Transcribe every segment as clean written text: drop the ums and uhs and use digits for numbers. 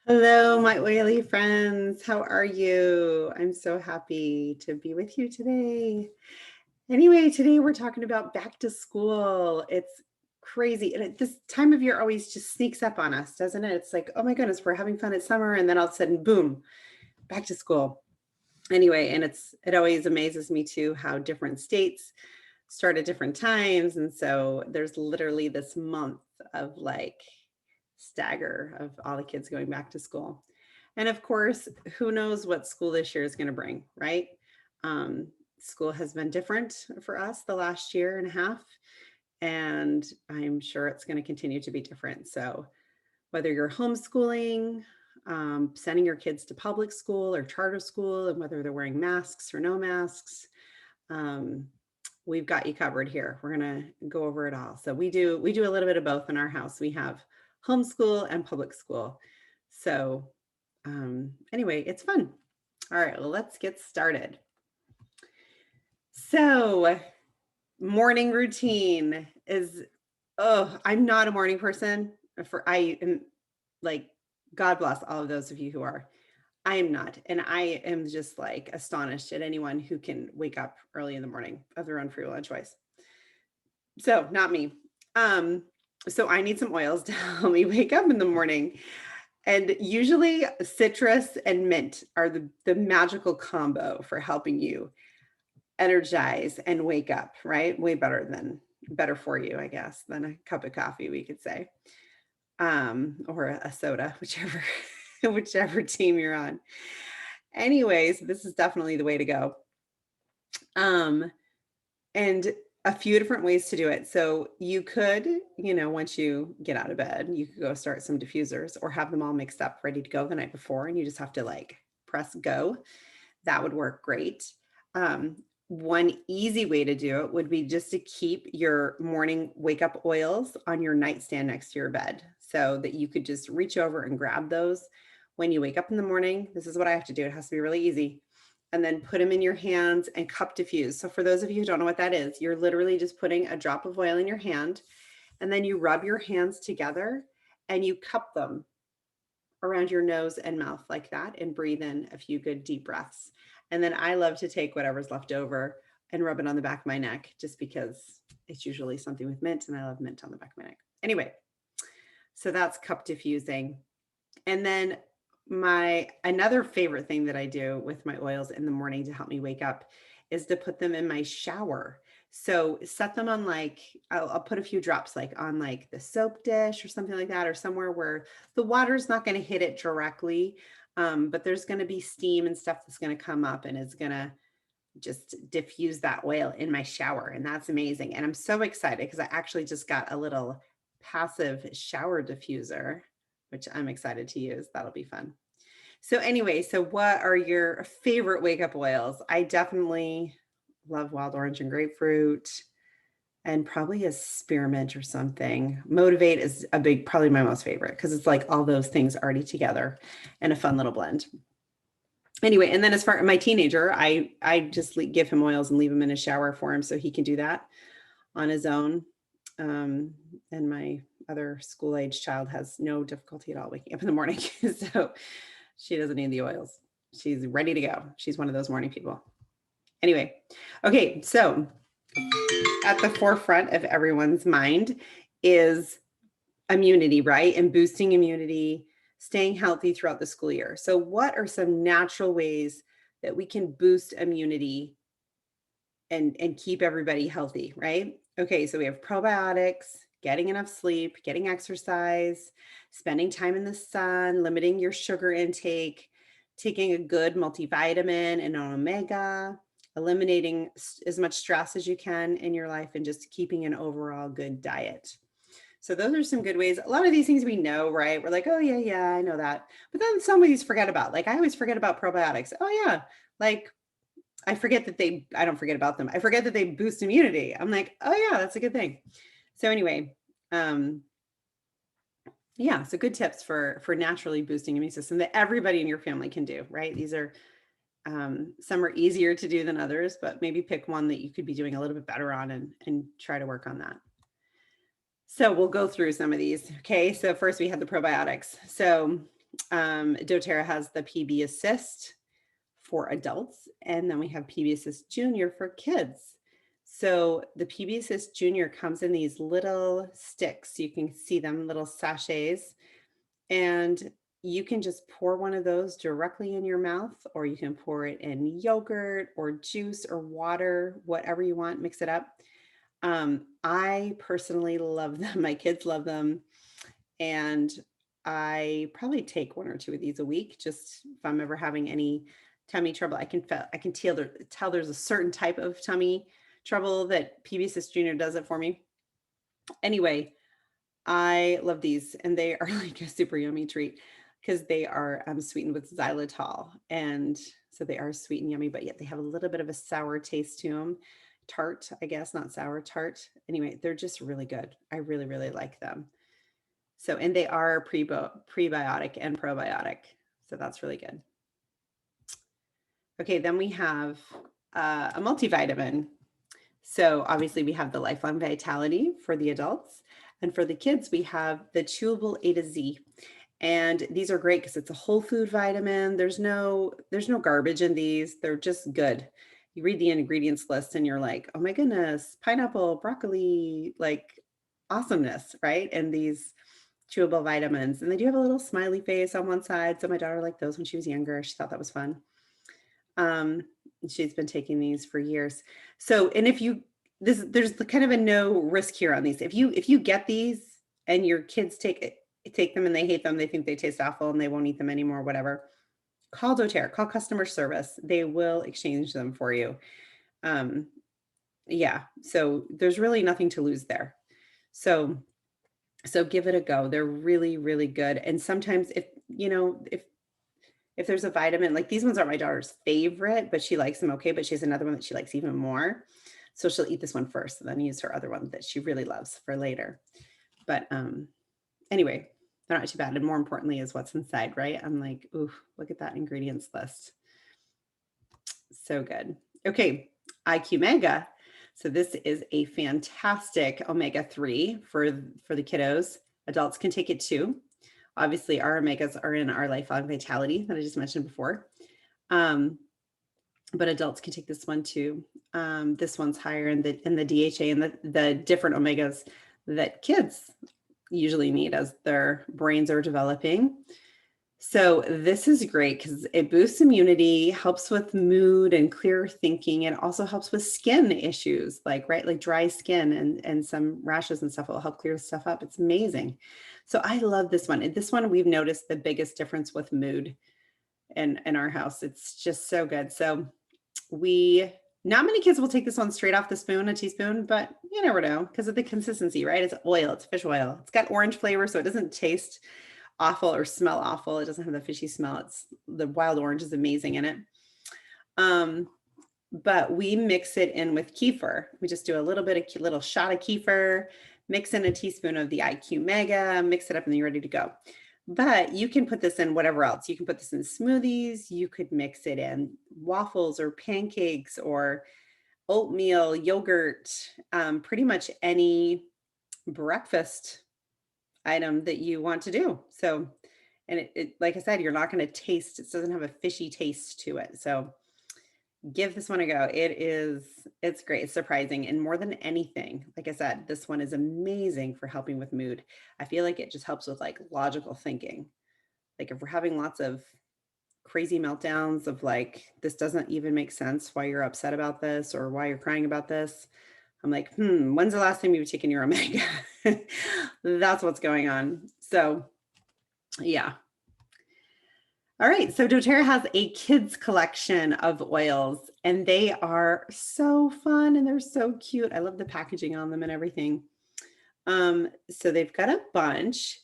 Hello, my oily friends. How are you? I'm so happy to be with you today. Anyway, today we're talking about back to school. It's crazy. And this time of year always just sneaks up on us, doesn't it? It's like, oh my goodness, we're having fun at summer. And then all of a sudden, boom, back to school. Anyway, and it always amazes me too how different states start at different times. And so there's literally this month of like stagger of all the kids going back to school. And of course, who knows what school this year is going to bring, right? School has been different for us the last year and a half, and I'm sure it's going to continue to be different. So, whether you're homeschooling, sending your kids to public school or charter school, and whether they're wearing masks or no masks, um, we've got you covered here. We're going to go over it all. So we do a little bit of both in our house. We have homeschool and public school. So anyway, it's fun. All right, well, let's get started. So morning routine is, oh, I'm not a morning person. I am like, God bless all of those of you who are. I am not. And I am just like astonished at anyone who can wake up early in the morning of their own free will and choice. So not me. Um, so I need some oils to help me wake up in the morning. And usually citrus and mint are the magical combo for helping you energize and wake up, right? Way better for you, I guess, than a cup of coffee, we could say. Or a soda, whichever team you're on. Anyways, this is definitely the way to go. And a few different ways to do it. So you could, once you get out of bed, you could go start some diffusers or have them all mixed up, ready to go the night before, and you just have to like press go. That would work great. One easy way to do it would be just to keep your morning wake up oils on your nightstand next to your bed so that you could just reach over and grab those when you wake up in the morning. This is what I have to do. It has to be really easy. And then put them in your hands and cup diffuse. So for those of you who don't know what that is, you're literally just putting a drop of oil in your hand, and then you rub your hands together and you cup them around your nose and mouth like that and breathe in a few good deep breaths. And then I love to take whatever's left over and rub it on the back of my neck just because it's usually something with mint and I love mint on the back of my neck. Anyway, so that's cup diffusing. And then another favorite thing that I do with my oils in the morning to help me wake up is to put them in my shower. So set them on like, I'll put a few drops like on like the soap dish or something like that, or somewhere where the water's not going to hit it directly. But there's going to be steam and stuff that's going to come up and it's going to just diffuse that oil in my shower. And that's amazing. And I'm so excited because I actually just got a little passive shower diffuser, which I'm excited to use. That'll be fun. So anyway, so what are your favorite wake up oils? I definitely love wild orange and grapefruit and probably a spearmint or something. Motivate is probably my most favorite because it's like all those things already together in a fun little blend. Anyway, and then as far as my teenager, I just give him oils and leave him in a shower for him so he can do that on his own. And my other school age child has no difficulty at all waking up in the morning. So she doesn't need the oils. She's ready to go. She's one of those morning people. Anyway, okay, so at the forefront of everyone's mind is immunity, right? And boosting immunity, staying healthy throughout the school year. So what are some natural ways that we can boost immunity and keep everybody healthy, right? Okay, so we have probiotics, getting enough sleep, getting exercise, spending time in the sun, limiting your sugar intake, taking a good multivitamin and an omega, eliminating as much stress as you can in your life, and just keeping an overall good diet. So those are some good ways. A lot of these things we know, right? We're like, oh yeah, I know that. But then some of these forget about. Like I always forget about probiotics. Oh yeah, like I don't forget about them. I forget that they boost immunity. I'm like, oh yeah, that's a good thing. So anyway, yeah, so good tips for naturally boosting immune system that everybody in your family can do, right? These are some are easier to do than others, but maybe pick one that you could be doing a little bit better on and try to work on that. So we'll go through some of these. Okay, so first we have the probiotics. So doTERRA has the PB Assist for adults, and then we have PB Assist Junior for kids. So the PB Assist Junior comes in these little sticks. You can see them, little sachets, and you can just pour one of those directly in your mouth, or you can pour it in yogurt or juice or water, whatever you want, mix it up. I personally love them. My kids love them. And I probably take one or two of these a week, just if I'm ever having any tummy trouble. I can tell there's a certain type of tummy trouble that PBCS Junior does it for me. Anyway, I love these, and they are like a super yummy treat because they are sweetened with xylitol, and so they are sweet and yummy, but yet they have a little bit of a sour taste to them. Tart, I guess, not sour, tart. Anyway, they're just really good. I really, really like them. So, and they are prebiotic and probiotic. So that's really good. Okay, then we have a multivitamin. So obviously we have the Lifelong Vitality for the adults. And for the kids, we have the chewable A to Z. And these are great because it's a whole food vitamin. There's no garbage in these. They're just good. You read the ingredients list and you're like, oh my goodness, pineapple, broccoli, like awesomeness, right? And these chewable vitamins. And they do have a little smiley face on one side. So my daughter liked those when she was younger. She thought that was fun. She's been taking these for years. So, and if you, there's the kind of a no risk here on these. If you get these and your kids take them and they hate them, they think they taste awful and they won't eat them anymore, whatever, call doTERRA, call customer service. They will exchange them for you. Yeah, so there's really nothing to lose there. So give it a go. They're really, really good. And sometimes if there's a vitamin, like these ones are my daughter's favorite, but she likes them okay, but she has another one that she likes even more. So she'll eat this one first and then use her other one that she really loves for later. But anyway, they're not too bad. And more importantly is what's inside, right? I'm like, ooh, look at that ingredients list. So good. Okay, IQ Mega. So this is a fantastic omega-3 for the kiddos. Adults can take it too. Obviously, our omegas are in our Lifelong Vitality that I just mentioned before. But adults can take this one too. This one's higher in the DHA and the different omegas that kids usually need as their brains are developing. So this is great because it boosts immunity, helps with mood and clear thinking. It also helps with skin issues, like dry skin and some rashes and stuff. It will help clear stuff up. It's amazing. So I love this one. And this one, we've noticed the biggest difference with mood in our house. It's just so good. So not many kids will take this one straight off the spoon, a teaspoon, but you never know because of the consistency, right? It's oil, it's fish oil. It's got orange flavor, so it doesn't taste awful or smell awful. It doesn't have the fishy smell. It's the wild orange is amazing in it. But we mix it in with kefir. We just do a little shot of kefir, mix in a teaspoon of the IQ Mega, mix it up, and then you're ready to go. But you can put this in whatever else. You can put this in smoothies. You could mix it in waffles or pancakes or oatmeal, yogurt, pretty much any breakfast item that you want to do. So, and it like I said, you're not going to taste, it doesn't have a fishy taste to it. So give this one a go. It's great. It's surprising. And more than anything, like I said, this one is amazing for helping with mood. I feel like it just helps with like logical thinking. Like if we're having lots of crazy meltdowns of like, this doesn't even make sense why you're upset about this or why you're crying about this. I'm like, when's the last time you've taken your omega? That's what's going on. So yeah. All right. So doTERRA has a kids collection of oils and they are so fun and they're so cute. I love the packaging on them and everything. So they've got a bunch.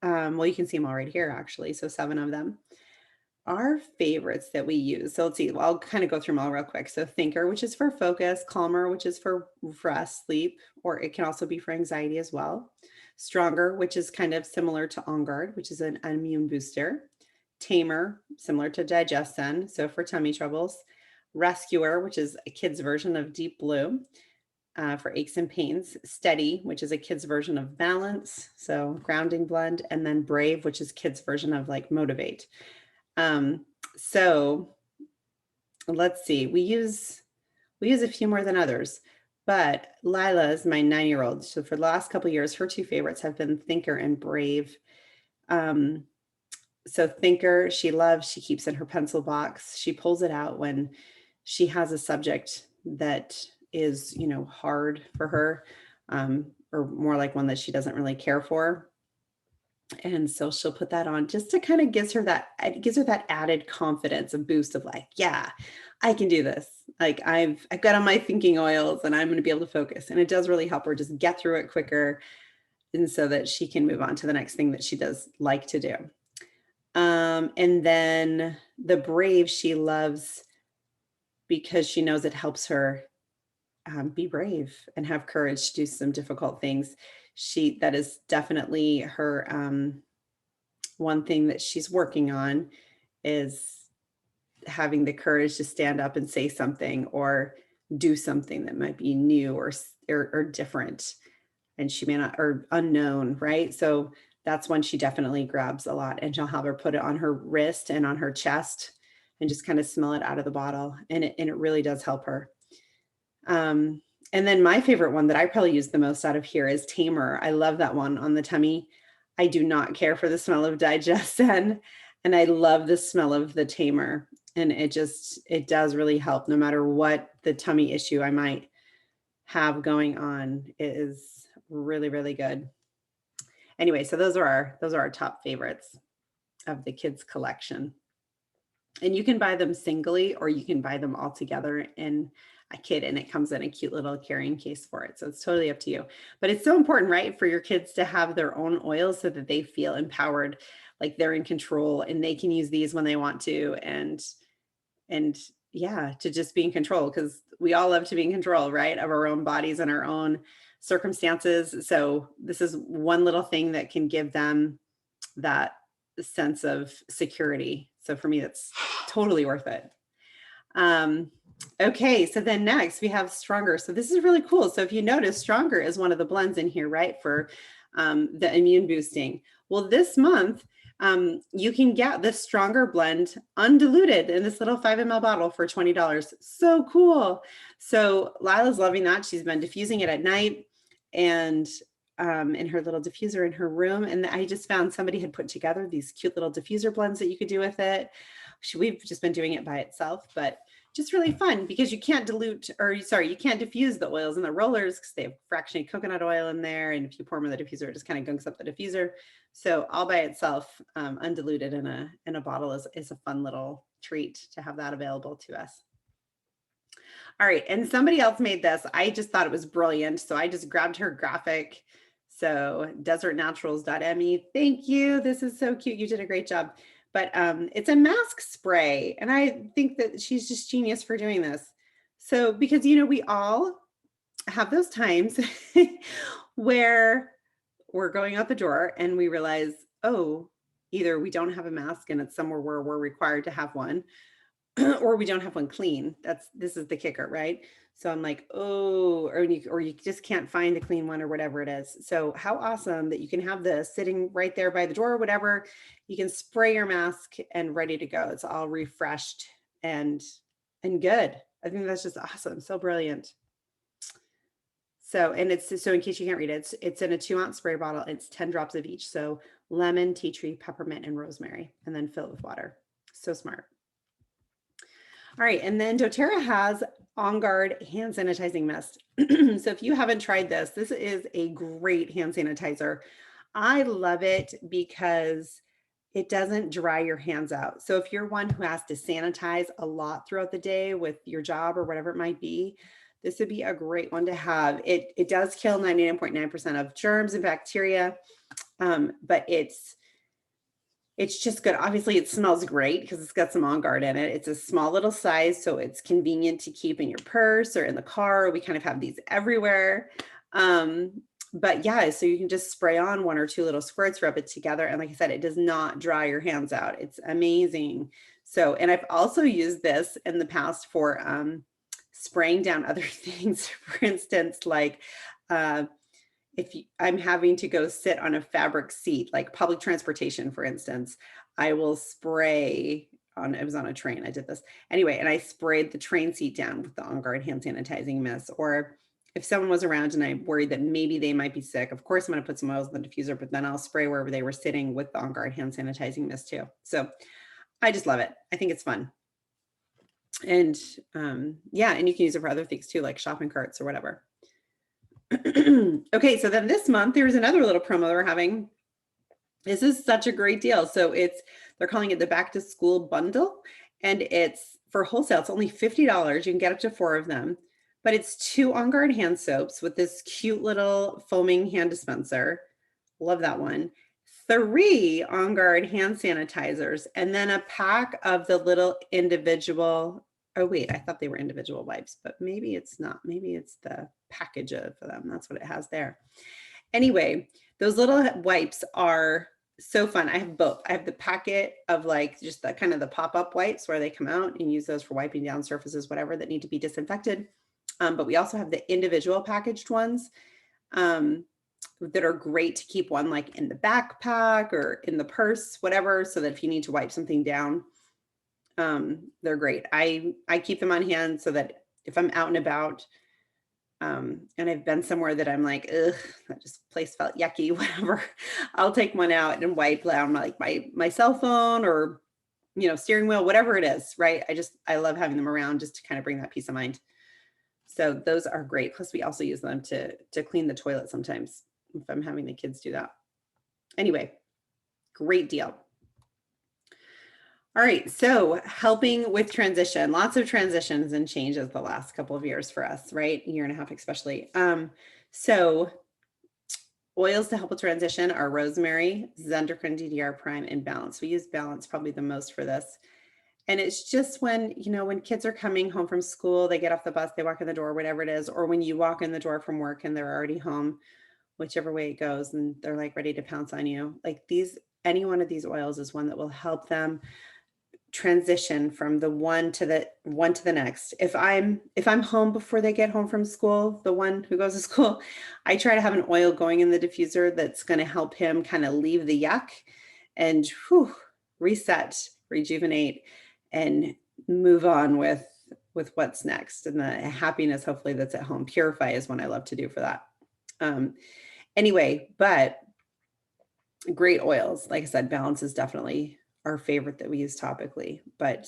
Well, you can see them all right here actually. So 7 of them. Our favorites that we use. So let's see, I'll kind of go through them all real quick. So Thinker, which is for focus, Calmer, which is for rest, sleep, or it can also be for anxiety as well. Stronger, which is kind of similar to On Guard, which is an immune booster. Tamer, similar to Digestin, so for tummy troubles. Rescuer, which is a kid's version of Deep Blue. for aches and pains, Steady, which is a kid's version of Balance, so grounding blend, and then Brave, which is kids' version of like Motivate. So let's see, we use a few more than others, but Lila is my 9-year-old. So for the last couple of years, her two favorites have been Thinker and Brave. So Thinker, she loves, she keeps in her pencil box. She pulls it out when she has a subject that is, hard for her, or more like one that she doesn't really care for. And so she'll put that on just to kind of gives her that added confidence, a boost of like, yeah, I can do this. Like I've got on my thinking oils and I'm going to be able to focus. And it does really help her just get through it quicker. And so that she can move on to the next thing that she does like to do. And then the Brave, she loves because she knows it helps her be brave and have courage to do some difficult things. That is definitely her one thing that she's working on, is having the courage to stand up and say something or do something that might be new or different, and she may not, or unknown, right? So that's when she definitely grabs a lot, and she'll have her put it on her wrist and on her chest and just kind of smell it out of the bottle, and it really does help her. And then my favorite one that I probably use the most out of here is Tamer. I love that one on the tummy. I do not care for the smell of Digesten, and I love the smell of the Tamer. And it does really help no matter what the tummy issue I might have going on. It is really, really good. Anyway, so those are our top favorites of the kids collection. And you can buy them singly or you can buy them all together in a kit, and it comes in a cute little carrying case for it. So it's totally up to you. But it's so important, right, for your kids to have their own oils so that they feel empowered, like they're in control and they can use these when they want to, and yeah, to just be in control, because we all love to be in control, right, of our own bodies and our own circumstances. So this is one little thing that can give them that sense of security. So for me, that's totally worth it. Okay, so then next we have Stronger. So this is really cool. So if you notice, Stronger is one of the blends in here, right, for the immune boosting. Well, this month, you can get the Stronger blend undiluted in this little 5 ml bottle for $20. So cool. So Lila's loving that. She's been diffusing it at night and in her little diffuser in her room. And I just found somebody had put together these cute little diffuser blends that you could do with it. We've just been doing it by itself, but just really fun because you can't you can't diffuse the oils in the rollers because they have fractionated coconut oil in there. And if you pour them in the diffuser, it just kind of gunks up the diffuser. So all by itself, undiluted in a bottle is a fun little treat to have that available to us. All right, and somebody else made this. I just thought it was brilliant. So I just grabbed her graphic. So desertnaturals.me. Thank you. This is so cute. You did a great job. But it's a mask spray. And I think that she's just genius for doing this. So, because, we all have those times where we're going out the door and we realize, oh, either we don't have a mask and it's somewhere where we're required to have one, or we don't have one clean. This is the kicker, right? So I'm like, oh, or you just can't find a clean one or whatever it is. So how awesome that you can have this sitting right there by the door or whatever. You can spray your mask and ready to go. It's all refreshed and good. I think that's just awesome. So brilliant. So, and so in case you can't read it, it's in a 2-ounce spray bottle. It's 10 drops of each. So lemon, tea tree, peppermint, and rosemary, and then fill it with water. So smart. All right, and then doTERRA has On Guard hand sanitizing mist. So if you haven't tried this is a great hand sanitizer. I love it because it doesn't dry your hands out. So if you're one who has to sanitize a lot throughout the day with your job or whatever it might be, this would be a great one to have. It does kill 99.9% of germs and bacteria, but it's just good. Obviously, it smells great because it's got some On Guard in it. It's a small little size, so it's convenient to keep in your purse or in the car. We kind of have these everywhere. But yeah, so you can just spray on 1 or 2 little squirts, rub it together. And like I said, it does not dry your hands out. It's amazing. So, and I've also used this in the past for spraying down other things. For instance, like uh, I'm having to go sit on a fabric seat, like public transportation, for instance, I will spray on, it was on a train, I did this. Anyway, and I sprayed the train seat down with the On Guard hand sanitizing mist. Or if someone was around and I'm worried that maybe they might be sick, of course I'm going to put some oils in the diffuser, but then I'll spray wherever they were sitting with the On Guard hand sanitizing mist too. So I just love it. I think it's fun. And yeah, and you can use it for other things too, like shopping carts or whatever. Okay, so then this month there's another little promo they're having. This is such a great deal. So they're calling it the back to school bundle, and it's for wholesale. It's only $50. You can get up to 4 of them, but it's 2 On Guard hand soaps with this cute little foaming hand dispenser. Love that one. 3 On Guard hand sanitizers, and then a pack of the little individual. Oh wait, I thought they were individual wipes, but maybe it's not. Maybe it's the package of them. That's what it has there. Anyway, those little wipes are so fun. I have both. I have the packet of like just the kind of the pop-up wipes where they come out and use those for wiping down surfaces, whatever, that need to be disinfected. But we also have the individual packaged ones that are great to keep one like in the backpack or in the purse, whatever, so that if you need to wipe something down, they're great. I keep them on hand so that if I'm out and about, and I've been somewhere that I'm like, ugh, that just place felt yucky, whatever, I'll take one out and wipe down like my cell phone or, steering wheel, whatever it is, right? I love having them around just to kind of bring that peace of mind. So those are great. Plus we also use them to clean the toilet sometimes if I'm having the kids do that. Anyway, great deal. All right, so helping with transition, lots of transitions and changes the last couple of years for us, right? A year and a half especially. So oils to help with transition are rosemary, zenderquin, DDR prime, and balance. We use balance probably the most for this. And it's just when kids are coming home from school, they get off the bus, they walk in the door, whatever it is, or when you walk in the door from work and they're already home, whichever way it goes, and they're like ready to pounce on you. Like any one of these oils is one that will help them transition from the one to the next. If I'm home before they get home from school, the one who goes to school, I try to have an oil going in the diffuser that's going to help him kind of leave the yuck and reset, rejuvenate, and move on with what's next, and the happiness hopefully that's at home. Purify is one I love to do for that. Anyway, but great oils. Like I said, balance is definitely our favorite that we use topically, but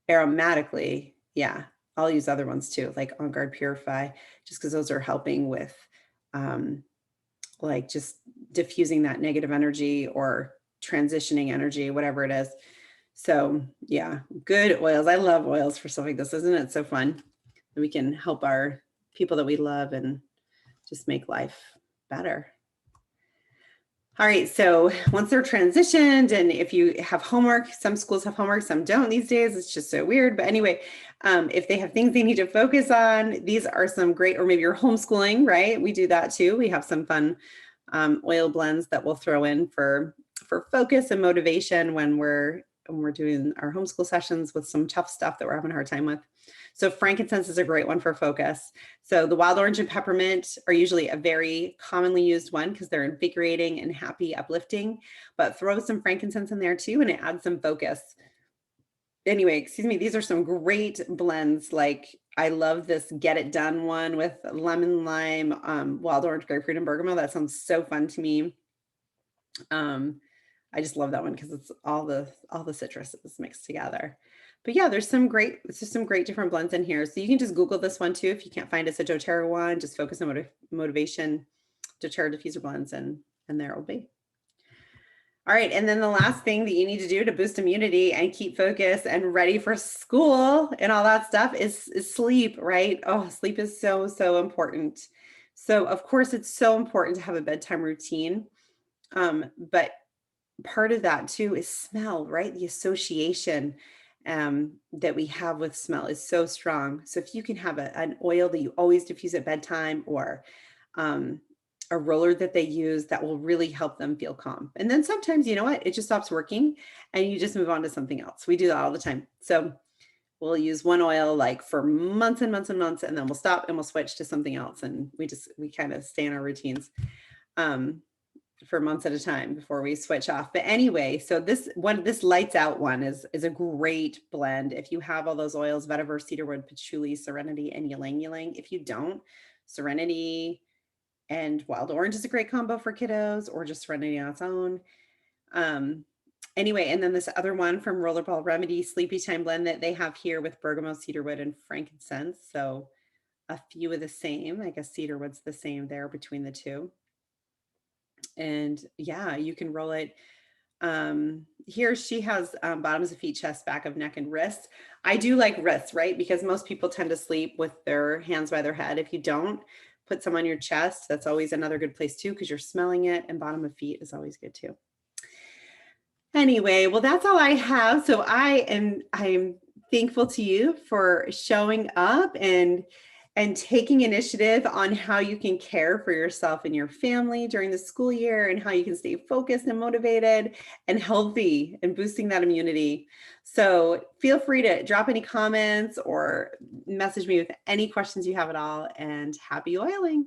aromatically, yeah, I'll use other ones too, like On Guard Purify, just because those are helping with like just diffusing that negative energy or transitioning energy, whatever it is. So yeah, good oils. I love oils for stuff like this. Isn't it so fun that we can help our people that we love and just make life better? All right, so once they're transitioned, and if you have homework, some schools have homework, some don't these days. It's just so weird. But anyway, if they have things they need to focus on, these are some great, or maybe you're homeschooling, right? We do that too. We have some fun oil blends that we'll throw in for focus and motivation when we're doing our homeschool sessions with some tough stuff that we're having a hard time with. So frankincense is a great one for focus. So the wild orange and peppermint are usually a very commonly used one because they're invigorating and happy, uplifting, but throw some frankincense in there too, and it adds some focus. Anyway, excuse me, these are some great blends. Like I love this Get It Done one with lemon, lime, wild orange, grapefruit, and bergamot. That sounds so fun to me. I just love that one because it's all the citruses mixed together. But yeah, there's some great different blends in here. So you can just Google this one too. If you can't find it, it's a doTERRA one, just focus on motivation, doTERRA diffuser blends, and there will be. All right, and then the last thing that you need to do to boost immunity and keep focus and ready for school and all that stuff is sleep, right? Oh, sleep is so, so important. So of course it's so important to have a bedtime routine. But part of that too is smell, right? The association that we have with smell is so strong. So if you can have an oil that you always diffuse at bedtime, or a roller that they use, that will really help them feel calm. And then sometimes, you know what, it just stops working and you just move on to something else. We do that all the time. So we'll use one oil like for months and months and months, and then we'll stop and we'll switch to something else. And we kind of stay in our routines um, for months at a time before we switch off. But anyway, so this lights out one is a great blend. If you have all those oils, vetiver, cedarwood, patchouli, serenity, and ylang ylang. If you don't, serenity and wild orange is a great combo for kiddos, or just serenity on its own. Anyway, and then this other one from Rollerball Remedy, Sleepy Time Blend, that they have here with bergamot, cedarwood, and frankincense. So a few of the same. I guess cedarwood's the same there between the two. And yeah, you can roll it. Here she has bottoms of feet, chest, back of neck, and wrists. I do like wrists, right? Because most people tend to sleep with their hands by their head. If you don't, put some on your chest. That's always another good place too, because you're smelling it, and bottom of feet is always good too. Anyway, well, that's all I have. So I'm thankful to you for showing up and taking initiative on how you can care for yourself and your family during the school year, and how you can stay focused and motivated and healthy and boosting that immunity. So feel free to drop any comments or message me with any questions you have at all, and happy oiling.